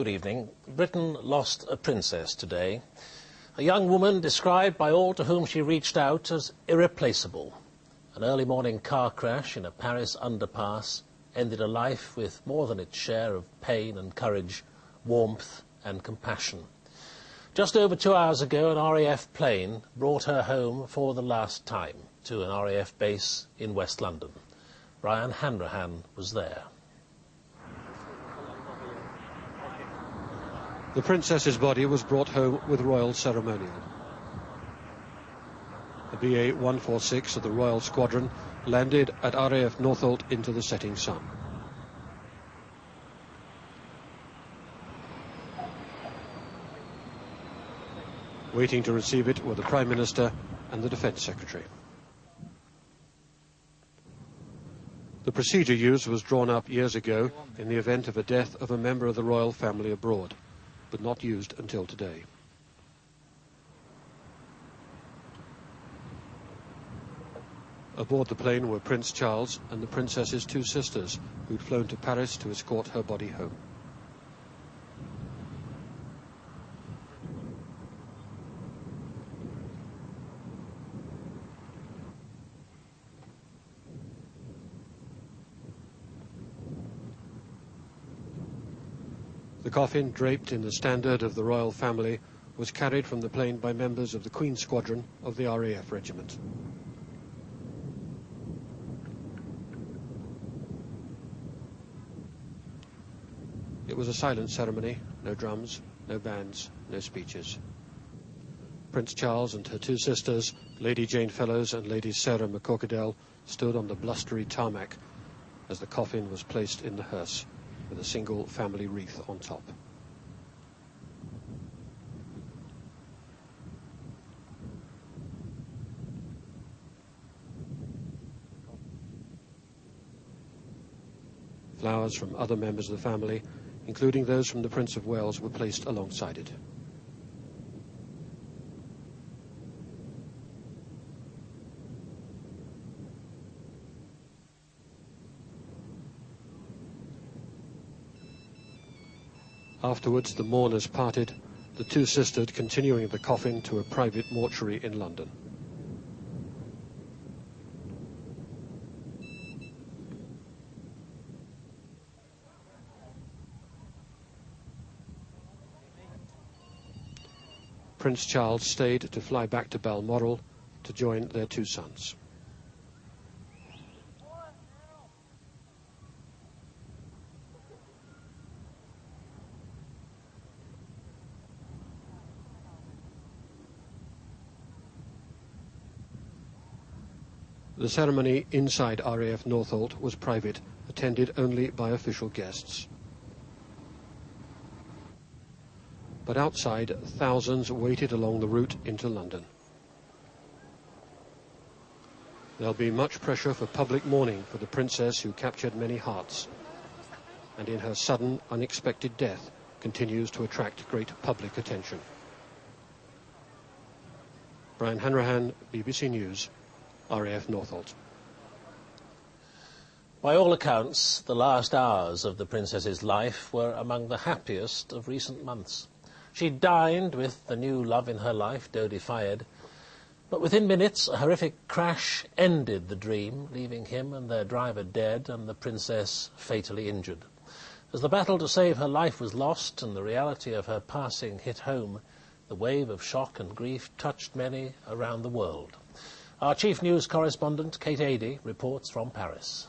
Good evening. Britain lost a princess today. A young woman described by all to whom she reached out as irreplaceable. An early morning car crash in a Paris underpass ended a life with more than its share of pain and courage, warmth and compassion. Just over 2 hours ago, an RAF plane brought her home for the last time to an RAF base in West London. Brian Hanrahan was there. The princess's body was brought home with royal ceremonial. The BA-146 of the Royal Squadron landed at RAF Northolt into the setting sun. Waiting to receive it were the Prime Minister and the Defence Secretary. The procedure used was drawn up years ago in the event of a death of a member of the royal family abroad, but not used until today. Aboard the plane were Prince Charles and the Princess's two sisters, who'd flown to Paris to escort her body home. The coffin, draped in the standard of the royal family, was carried from the plane by members of the Queen's Squadron of the RAF Regiment. It was a silent ceremony, no drums, no bands, no speeches. Prince Charles and her two sisters, Lady Jane Fellows and Lady Sarah McCorquodale, stood on the blustery tarmac as the coffin was placed in the hearse, with a single family wreath on top. Flowers from other members of the family, including those from the Prince of Wales, were placed alongside it. Afterwards, the mourners parted, the two sisters continuing the coffin to a private mortuary in London. Prince Charles stayed to fly back to Balmoral to join their two sons. The ceremony inside RAF Northolt was private, attended only by official guests. But outside, thousands waited along the route into London. There'll be much pressure for public mourning for the princess who captured many hearts, and in her sudden, unexpected death continues to attract great public attention. Brian Hanrahan, BBC News, RAF Northolt. By all accounts, the last hours of the princess's life were among the happiest of recent months. She dined with the new love in her life, Dodi Fayed, but within minutes a horrific crash ended the dream, leaving him and their driver dead and the princess fatally injured. As the battle to save her life was lost and the reality of her passing hit home, the wave of shock and grief touched many around the world. Our chief news correspondent, Kate Adie, reports from Paris.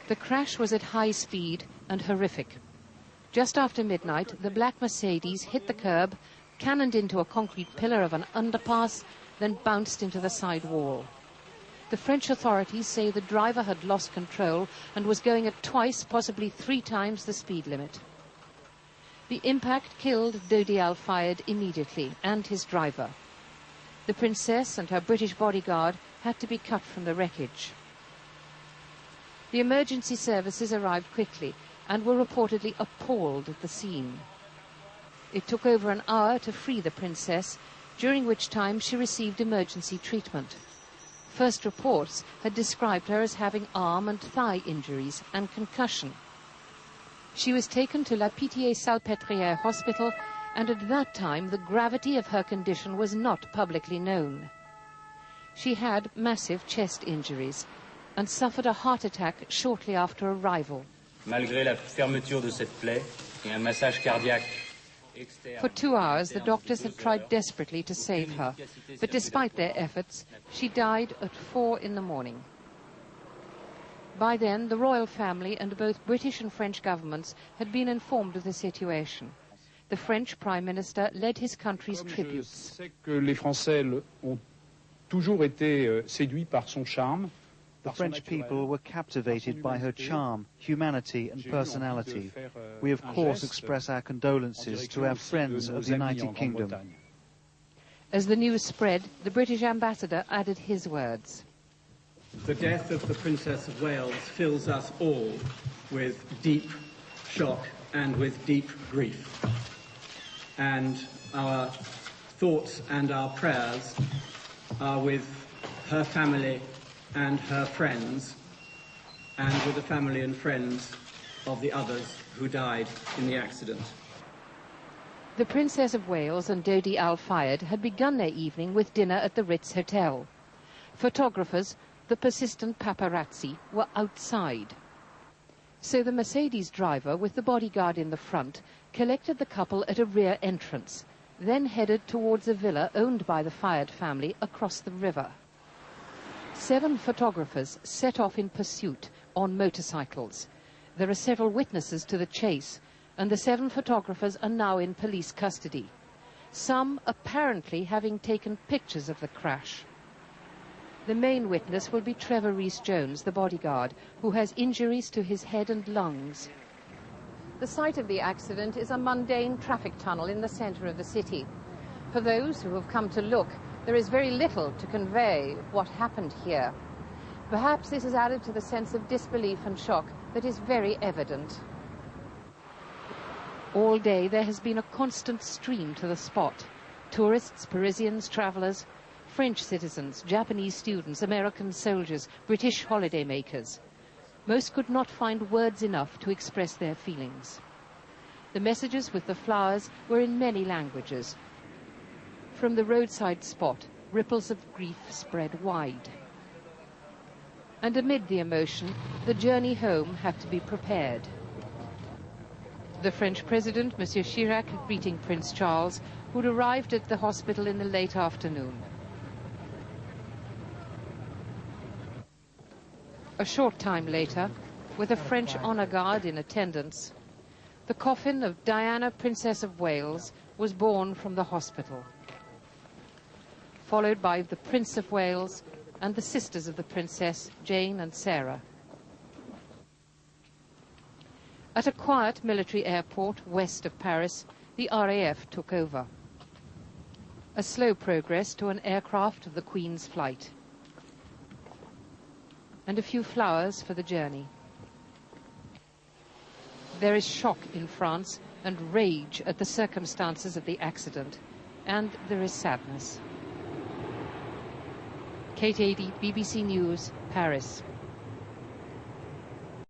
The crash was at high speed and horrific. Just after midnight, the black Mercedes hit the curb, cannoned into a concrete pillar of an underpass, then bounced into the side wall. The French authorities say the driver had lost control and was going at twice, possibly 3 times the speed limit. The impact killed Dodi Al-Fayed immediately and his driver. The princess and her British bodyguard had to be cut from the wreckage. The emergency services arrived quickly and were reportedly appalled at the scene. It took over an hour to free the princess, during which time she received emergency treatment. First reports had described her as having arm and thigh injuries and concussion. She was taken to La Pitié-Salpêtrière hospital, and at that time the gravity of her condition was not publicly known. She had massive chest injuries and suffered a heart attack shortly after arrival. Malgré la fermeture de cette plaie et un massage cardiaque externe. For 2 hours, the doctors had tried desperately to save her, but despite their efforts, she died at 4 in the morning. By then, the royal family and both British and French governments had been informed of the situation. The French Prime Minister led his country's tributes. Je sais que les Français ont toujours été séduits par son charme. The French people were captivated by her charm, humanity and personality. We of course express our condolences to our friends of the United Kingdom. As the news spread, the British ambassador added his words. The death of the Princess of Wales fills us all with deep shock and with deep grief. And our thoughts and our prayers are with her family and her friends, and with the family and friends of the others who died in the accident. The Princess of Wales and Dodi Al Fayed had begun their evening with dinner at the Ritz Hotel. Photographers, the persistent paparazzi, were outside. So the Mercedes driver, with the bodyguard in the front, collected the couple at a rear entrance, then headed towards a villa owned by the Fayed family across the river. 7 photographers set off in pursuit on motorcycles. There are several witnesses to the chase, and the 7 photographers are now in police custody, some apparently having taken pictures of the crash. The main witness will be Trevor Rees-Jones, the bodyguard, who has injuries to his head and lungs. The site of the accident is a mundane traffic tunnel in the centre of the city. For those who have come to look, there is very little to convey what happened here. Perhaps this has added to the sense of disbelief and shock that is very evident. All day there has been a constant stream to the spot. Tourists, Parisians, travellers, French citizens, Japanese students, American soldiers, British holidaymakers. Most could not find words enough to express their feelings. The messages with the flowers were in many languages. From the roadside spot, ripples of grief spread wide. And amid the emotion, the journey home had to be prepared. The French President, Monsieur Chirac, greeting Prince Charles, who'd arrived at the hospital in the late afternoon. A short time later, with a French honor guard in attendance, the coffin of Diana, Princess of Wales, was borne from the hospital, followed by the Prince of Wales and the sisters of the Princess, Jane and Sarah. At a quiet military airport west of Paris, the RAF took over. A slow progress to an aircraft of the Queen's flight. And a few flowers for the journey. There is shock in France and rage at the circumstances of the accident, and there is sadness. Kate Adie, BBC News, Paris.